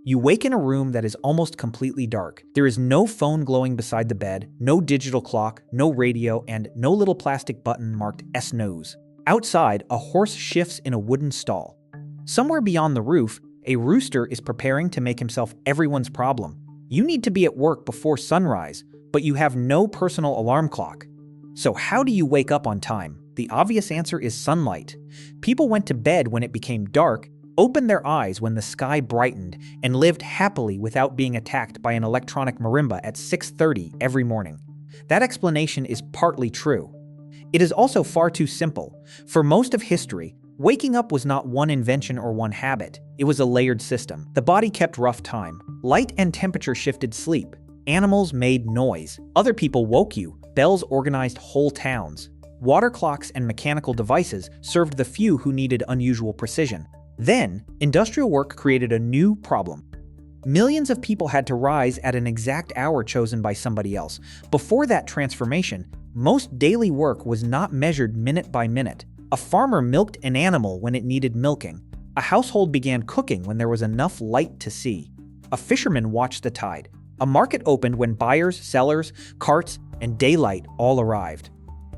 You wake in a room that is almost completely dark. There is no phone glowing beside the bed, no digital clock, no radio, and no little plastic button marked S-Nose. Outside, a horse shifts in a wooden stall. Somewhere beyond the roof, a rooster is preparing to make himself everyone's problem. You need to be at work before sunrise, but you have no personal alarm clock. So how do you wake up on time? The obvious answer is sunlight. People went to bed when it became dark, opened their eyes when the sky brightened, and lived happily without being attacked by an electronic marimba at 6:30 every morning. That explanation is partly true. It is also far too simple. For most of history, waking up was not one invention or one habit. It was a layered system. The body kept rough time. Light and temperature shifted sleep. Animals made noise. Other people woke you. Bells organized whole towns. Water clocks and mechanical devices served the few who needed unusual precision. Then, industrial work created a new problem. Millions of people had to rise at an exact hour chosen by somebody else. Before that transformation, most daily work was not measured minute by minute. A farmer milked an animal when it needed milking. A household began cooking when there was enough light to see. A fisherman watched the tide. A market opened when buyers, sellers, carts, and daylight all arrived.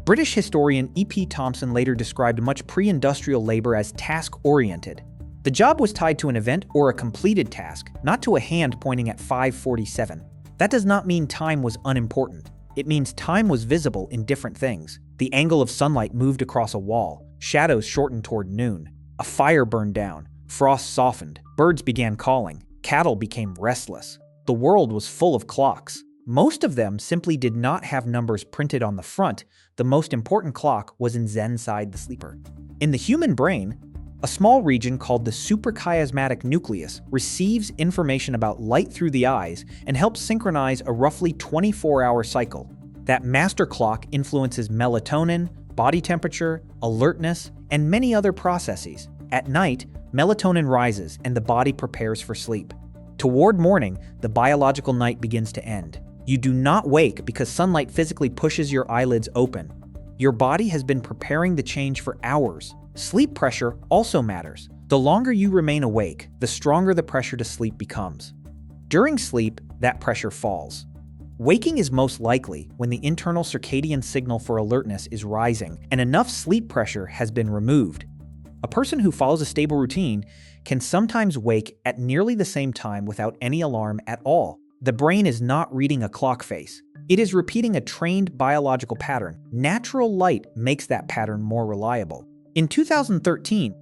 British historian E.P. Thompson later described much pre-industrial labor as task-oriented. The job was tied to an event or a completed task, not to a hand pointing at 5:47. That does not mean time was unimportant. It means time was visible in different things. The angle of sunlight moved across a wall. Shadows shortened toward noon. A fire burned down. Frost softened. Birds began calling. Cattle became restless. The world was full of clocks. Most of them simply did not have numbers printed on the front. The most important clock was in Zen side the sleeper. In the human brain, a small region called the suprachiasmatic nucleus receives information about light through the eyes and helps synchronize a roughly 24-hour cycle. That master clock influences melatonin, body temperature, alertness, and many other processes. At night, melatonin rises and the body prepares for sleep. Toward morning, the biological night begins to end. You do not wake because sunlight physically pushes your eyelids open. Your body has been preparing the change for hours. Sleep pressure also matters. The longer you remain awake, the stronger the pressure to sleep becomes. During sleep, that pressure falls. Waking is most likely when the internal circadian signal for alertness is rising and enough sleep pressure has been removed. A person who follows a stable routine can sometimes wake at nearly the same time without any alarm at all. The brain is not reading a clock face. It is repeating a trained biological pattern. Natural light makes that pattern more reliable. In 2013,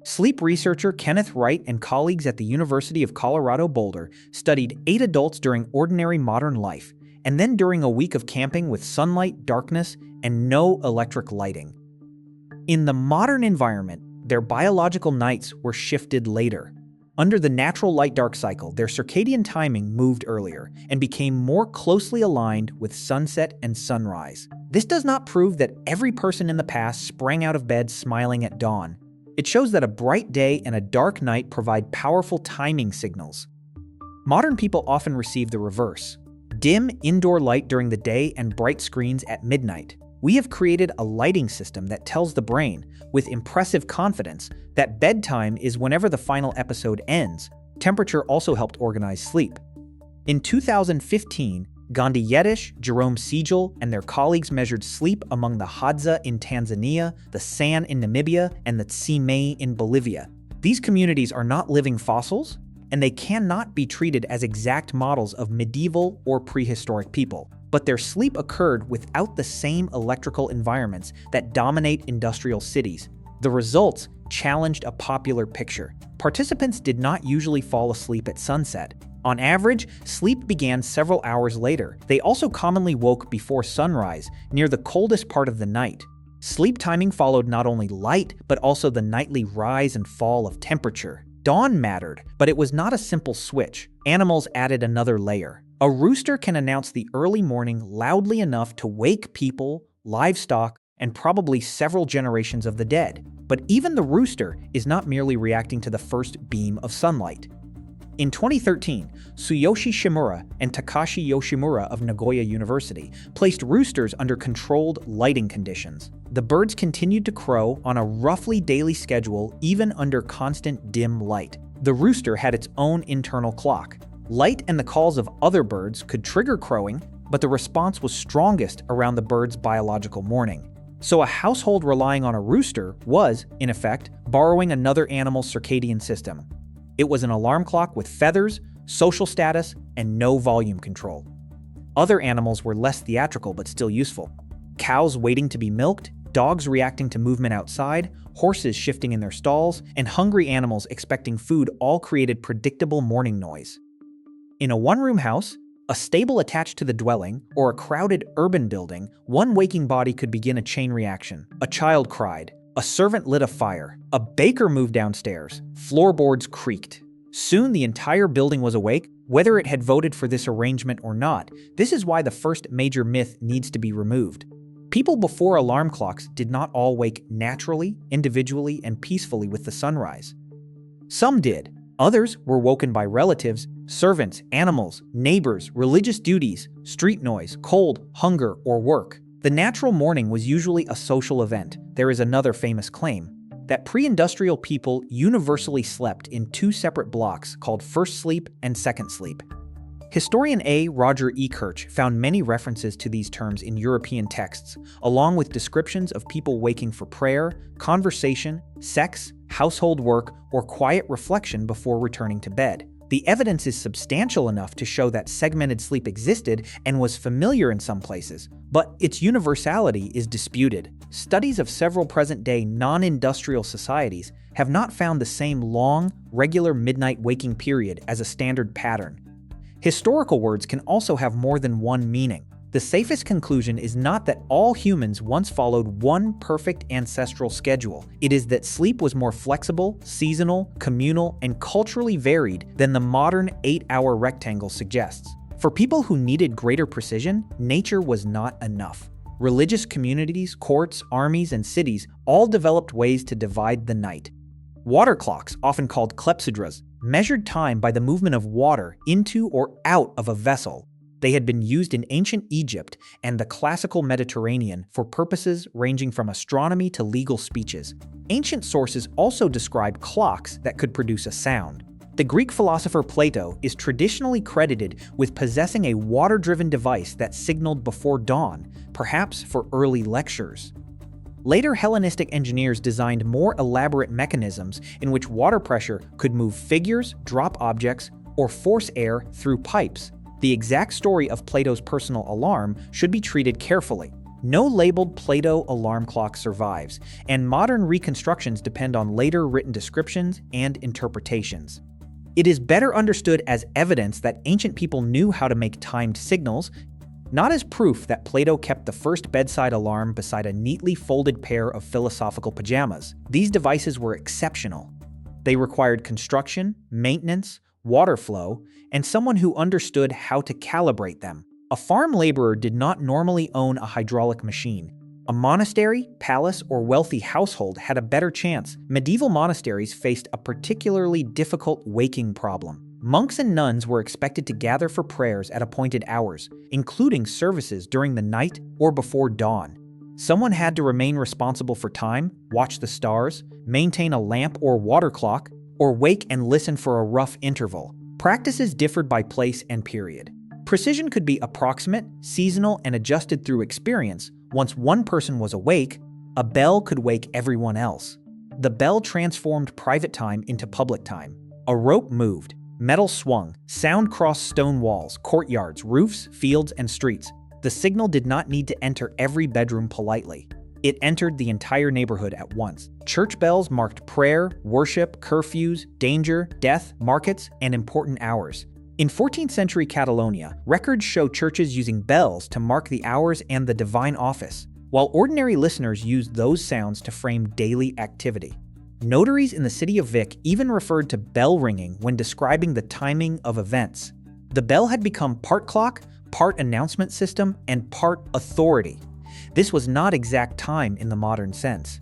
sleep researcher Kenneth Wright and colleagues at the University of Colorado Boulder studied 8 adults during ordinary modern life, and then during a week of camping with sunlight, darkness, and no electric lighting. In the modern environment, their biological nights were shifted later. Under the natural light-dark cycle, their circadian timing moved earlier and became more closely aligned with sunset and sunrise. This does not prove that every person in the past sprang out of bed smiling at dawn. It shows that a bright day and a dark night provide powerful timing signals. Modern people often receive the reverse: dim indoor light during the day and bright screens at midnight. We have created a lighting system that tells the brain, with impressive confidence, that bedtime is whenever the final episode ends. Temperature also helped organize sleep. In 2015, Gandhi Yetish, Jerome Siegel, and their colleagues measured sleep among the Hadza in Tanzania, the San in Namibia, and the Tsimei in Bolivia. These communities are not living fossils, and they cannot be treated as exact models of medieval or prehistoric people. But their sleep occurred without the same electrical environments that dominate industrial cities. The results challenged a popular picture. Participants did not usually fall asleep at sunset. On average, sleep began several hours later. They also commonly woke before sunrise, near the coldest part of the night. Sleep timing followed not only light, but also the nightly rise and fall of temperature. Dawn mattered, but it was not a simple switch. Animals added another layer. A rooster can announce the early morning loudly enough to wake people, livestock, and probably several generations of the dead. But even the rooster is not merely reacting to the first beam of sunlight. In 2013, Tsuyoshi Shimura and Takashi Yoshimura of Nagoya University placed roosters under controlled lighting conditions. The birds continued to crow on a roughly daily schedule even under constant dim light. The rooster had its own internal clock. Light and the calls of other birds could trigger crowing, but the response was strongest around the bird's biological morning. So a household relying on a rooster was, in effect, borrowing another animal's circadian system. It was an alarm clock with feathers, social status, and no volume control. Other animals were less theatrical but still useful. Cows waiting to be milked, dogs reacting to movement outside, horses shifting in their stalls, and hungry animals expecting food all created predictable morning noise. In a one-room house, a stable attached to the dwelling, or a crowded urban building, one waking body could begin a chain reaction. A child cried, a servant lit a fire, a baker moved downstairs, floorboards creaked. Soon the entire building was awake, whether it had voted for this arrangement or not. This is why the first major myth needs to be removed. People before alarm clocks did not all wake naturally, individually, and peacefully with the sunrise. Some did. Others were woken by relatives, servants, animals, neighbors, religious duties, street noise, cold, hunger, or work. The natural morning was usually a social event. There is another famous claim that pre-industrial people universally slept in two separate blocks called first sleep and second sleep. Historian A. Roger E. Kirch found many references to these terms in European texts, along with descriptions of people waking for prayer, conversation, sex, household work, or quiet reflection before returning to bed. The evidence is substantial enough to show that segmented sleep existed and was familiar in some places, but its universality is disputed. Studies of several present-day non-industrial societies have not found the same long, regular midnight waking period as a standard pattern. Historical words can also have more than one meaning. The safest conclusion is not that all humans once followed one perfect ancestral schedule. It is that sleep was more flexible, seasonal, communal, and culturally varied than the modern 8-hour rectangle suggests. For people who needed greater precision, nature was not enough. Religious communities, courts, armies, and cities all developed ways to divide the night. Water clocks, often called clepsydras, measured time by the movement of water into or out of a vessel. They had been used in ancient Egypt and the classical Mediterranean for purposes ranging from astronomy to legal speeches. Ancient sources also describe clocks that could produce a sound. The Greek philosopher Plato is traditionally credited with possessing a water-driven device that signaled before dawn, perhaps for early lectures. Later Hellenistic engineers designed more elaborate mechanisms in which water pressure could move figures, drop objects, or force air through pipes. The exact story of Plato's personal alarm should be treated carefully. No labeled Plato alarm clock survives, and modern reconstructions depend on later written descriptions and interpretations. It is better understood as evidence that ancient people knew how to make timed signals, not as proof that Plato kept the first bedside alarm beside a neatly folded pair of philosophical pajamas. These devices were exceptional. They required construction, maintenance, water flow, and someone who understood how to calibrate them. A farm laborer did not normally own a hydraulic machine. A monastery, palace, or wealthy household had a better chance. Medieval monasteries faced a particularly difficult waking problem. Monks and nuns were expected to gather for prayers at appointed hours, including services during the night or before dawn. Someone had to remain responsible for time, watch the stars, maintain a lamp or water clock, or wake and listen for a rough interval. Practices differed by place and period. Precision could be approximate, seasonal, and adjusted through experience. Once one person was awake, a bell could wake everyone else. The bell transformed private time into public time. A rope moved. Metal swung, sound crossed stone walls, courtyards, roofs, fields, and streets. The signal did not need to enter every bedroom politely. It entered the entire neighborhood at once. Church bells marked prayer, worship, curfews, danger, death, markets, and important hours. In 14th century Catalonia, records show churches using bells to mark the hours and the divine office, while ordinary listeners used those sounds to frame daily activity. Notaries in the city of Vic even referred to bell ringing when describing the timing of events. The bell had become part clock, part announcement system, and part authority. This was not exact time in the modern sense.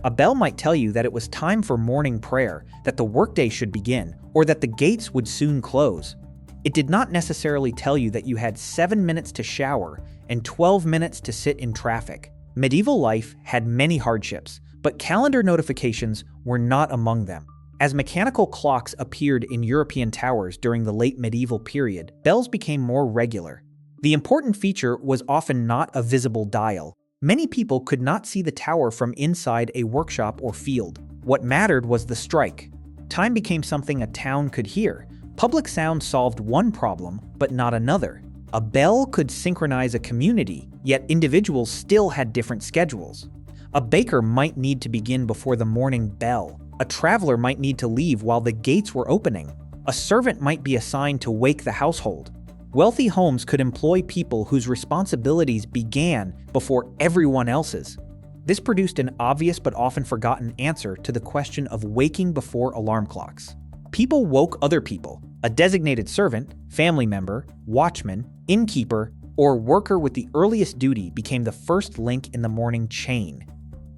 A bell might tell you that it was time for morning prayer, that the workday should begin, or that the gates would soon close. It did not necessarily tell you that you had 7 minutes to shower and 12 minutes to sit in traffic. Medieval life had many hardships, but calendar notifications were not among them. As mechanical clocks appeared in European towers during the late medieval period, bells became more regular. The important feature was often not a visible dial. Many people could not see the tower from inside a workshop or field. What mattered was the strike. Time became something a town could hear. Public sound solved one problem, but not another. A bell could synchronize a community, yet individuals still had different schedules. A baker might need to begin before the morning bell. A traveler might need to leave while the gates were opening. A servant might be assigned to wake the household. Wealthy homes could employ people whose responsibilities began before everyone else's. This produced an obvious but often forgotten answer to the question of waking before alarm clocks. People woke other people. A designated servant, family member, watchman, innkeeper, or worker with the earliest duty became the first link in the morning chain.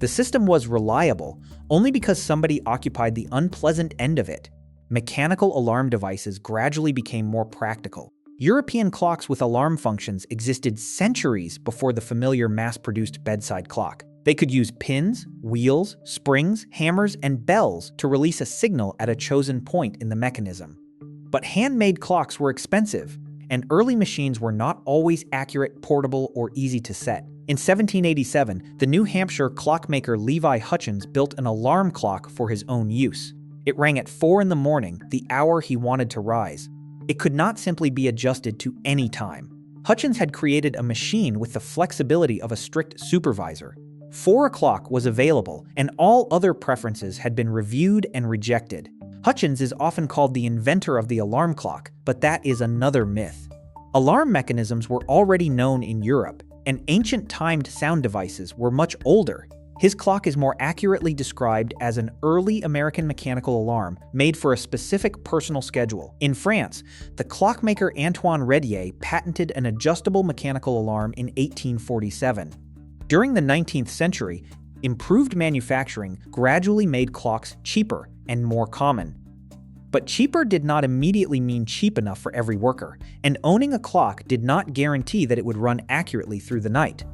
The system was reliable only because somebody occupied the unpleasant end of it. Mechanical alarm devices gradually became more practical. European clocks with alarm functions existed centuries before the familiar mass-produced bedside clock. They could use pins, wheels, springs, hammers, and bells to release a signal at a chosen point in the mechanism. But handmade clocks were expensive, and early machines were not always accurate, portable, or easy to set. In 1787, the New Hampshire clockmaker Levi Hutchins built an alarm clock for his own use. It rang at 4 in the morning, the hour he wanted to rise. It could not simply be adjusted to any time. Hutchins had created a machine with the flexibility of a strict supervisor. 4 o'clock was available, and all other preferences had been reviewed and rejected. Hutchins is often called the inventor of the alarm clock, but that is another myth. Alarm mechanisms were already known in Europe, and ancient timed sound devices were much older. His clock is more accurately described as an early American mechanical alarm made for a specific personal schedule. In France, the clockmaker Antoine Redier patented an adjustable mechanical alarm in 1847. During the 19th century, improved manufacturing gradually made clocks cheaper and more common. But cheaper did not immediately mean cheap enough for every worker, and owning a clock did not guarantee that it would run accurately through the night.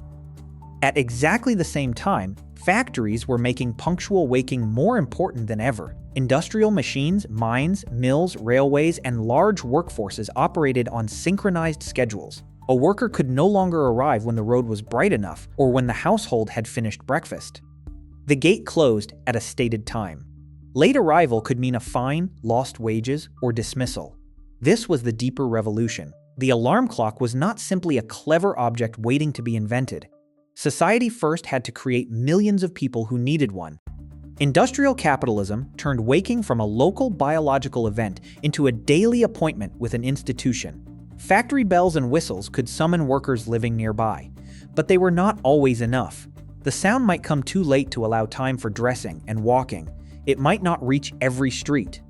At exactly the same time, factories were making punctual waking more important than ever. Industrial machines, mines, mills, railways, and large workforces operated on synchronized schedules. A worker could no longer arrive when the road was bright enough or when the household had finished breakfast. The gate closed at a stated time. Late arrival could mean a fine, lost wages, or dismissal. This was the deeper revolution. The alarm clock was not simply a clever object waiting to be invented. Society first had to create millions of people who needed one. Industrial capitalism turned waking from a local biological event into a daily appointment with an institution. Factory bells and whistles could summon workers living nearby, but they were not always enough. The sound might come too late to allow time for dressing and walking. It might not reach every street.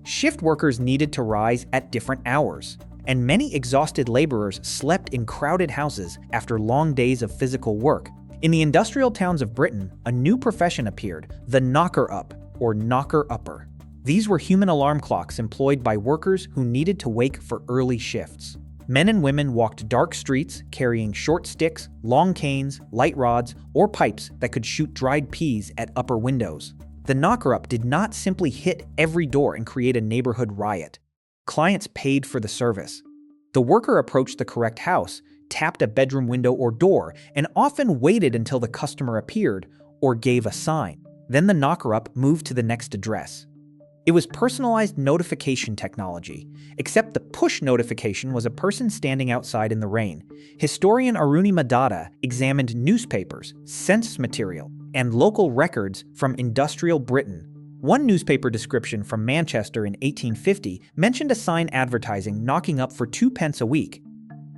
Shift workers needed to rise at different hours, and many exhausted laborers slept in crowded houses after long days of physical work. In the industrial towns of Britain, a new profession appeared, the knocker-up, or knocker-upper. These were human alarm clocks employed by workers who needed to wake for early shifts. Men and women walked dark streets carrying short sticks, long canes, light rods, or pipes that could shoot dried peas at upper windows. The knocker-up did not simply hit every door and create a neighborhood riot. Clients paid for the service. The worker approached the correct house, tapped a bedroom window or door, and often waited until the customer appeared or gave a sign. Then the knocker-up moved to the next address. It was personalized notification technology, except the push notification was a person standing outside in the rain. Historian Aruni Madada examined newspapers, census material, and local records from industrial Britain. One newspaper description from Manchester in 1850 mentioned a sign advertising knocking up for 2 pence a week.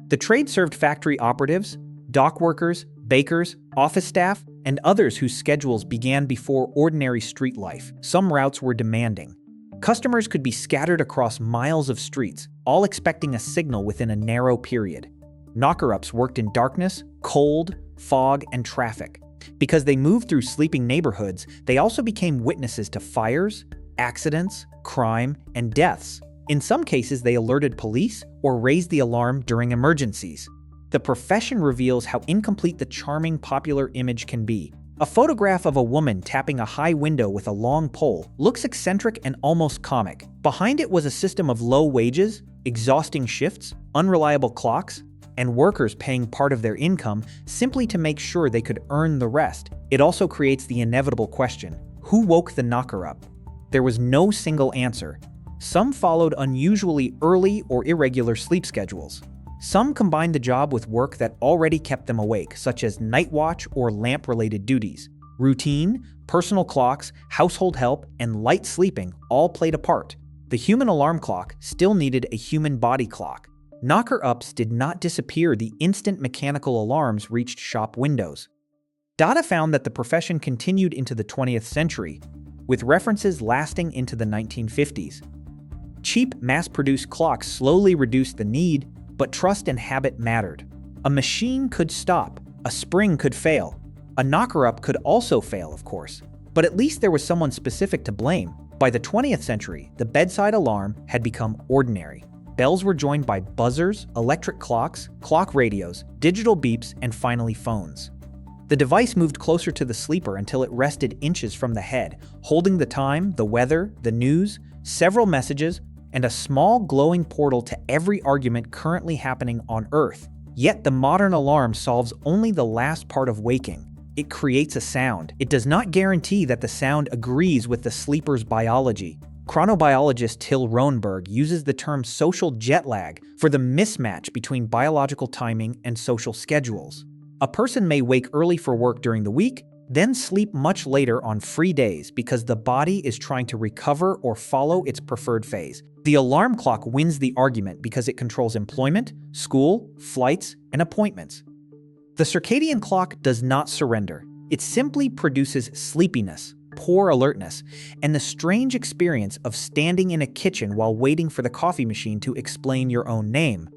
The trade served factory operatives, dock workers, bakers, office staff, and others whose schedules began before ordinary street life. Some routes were demanding. Customers could be scattered across miles of streets, all expecting a signal within a narrow period. Knocker-ups worked in darkness, cold, fog, and traffic. Because they moved through sleeping neighborhoods, they also became witnesses to fires, accidents, crime, and deaths. In some cases, they alerted police or raised the alarm during emergencies. The profession reveals how incomplete the charming popular image can be. A photograph of a woman tapping a high window with a long pole looks eccentric and almost comic. Behind it was a system of low wages, exhausting shifts, unreliable clocks, and workers paying part of their income simply to make sure they could earn the rest. It also creates the inevitable question: who woke the knocker up? There was no single answer. Some followed unusually early or irregular sleep schedules. Some combined the job with work that already kept them awake, such as night watch or lamp-related duties. Routine, personal clocks, household help, and light sleeping all played a part. The human alarm clock still needed a human body clock. Knocker-ups did not disappear the instant mechanical alarms reached shop windows. Data found that the profession continued into the 20th century, with references lasting into the 1950s. Cheap, mass-produced clocks slowly reduced the need, but trust and habit mattered. A machine could stop, a spring could fail. A knocker-up could also fail, of course, but at least there was someone specific to blame. By the 20th century, the bedside alarm had become ordinary. Bells were joined by buzzers, electric clocks, clock radios, digital beeps, and finally phones. The device moved closer to the sleeper until it rested inches from the head, holding the time, the weather, the news, several messages, and a small glowing portal to every argument currently happening on Earth. Yet the modern alarm solves only the last part of waking. It creates a sound. It does not guarantee that the sound agrees with the sleeper's biology. Chronobiologist Till Roenberg uses the term social jet lag for the mismatch between biological timing and social schedules. A person may wake early for work during the week, then sleep much later on free days because the body is trying to recover or follow its preferred phase. The alarm clock wins the argument because it controls employment, school, flights, and appointments. The circadian clock does not surrender. It simply produces sleepiness, poor alertness, and the strange experience of standing in a kitchen while waiting for the coffee machine to explain your own name.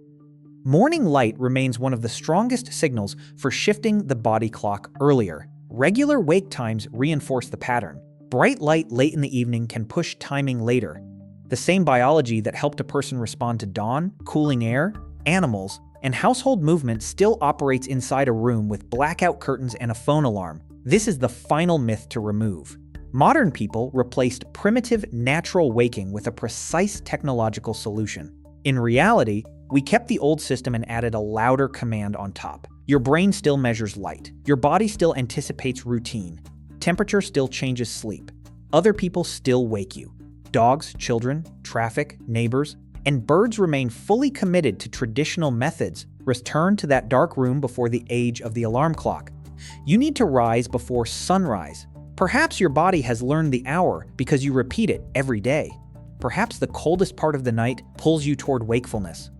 Morning light remains one of the strongest signals for shifting the body clock earlier. Regular wake times reinforce the pattern. Bright light late in the evening can push timing later. The same biology that helped a person respond to dawn, cooling air, animals, and household movement still operates inside a room with blackout curtains and a phone alarm. This is the final myth to remove. Modern people replaced primitive natural waking with a precise technological solution. In reality, we kept the old system and added a louder command on top. Your brain still measures light. Your body still anticipates routine. Temperature still changes sleep. Other people still wake you. Dogs, children, traffic, neighbors, and birds remain fully committed to traditional methods. Return to that dark room before the age of the alarm clock. You need to rise before sunrise. Perhaps your body has learned the hour because you repeat it every day. Perhaps the coldest part of the night pulls you toward wakefulness.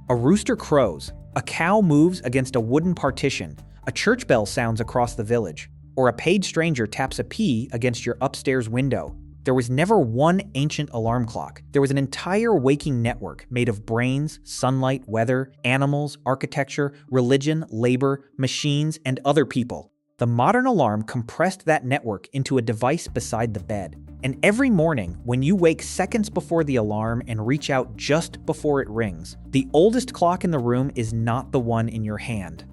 A rooster crows. A cow moves against a wooden partition, a church bell sounds across the village, or a paid stranger taps a pea against your upstairs window. There was never one ancient alarm clock. There was an entire waking network made of brains, sunlight, weather, animals, architecture, religion, labor, machines, and other people. The modern alarm compressed that network into a device beside the bed. And every morning, when you wake seconds before the alarm and reach out just before it rings, the oldest clock in the room is not the one in your hand.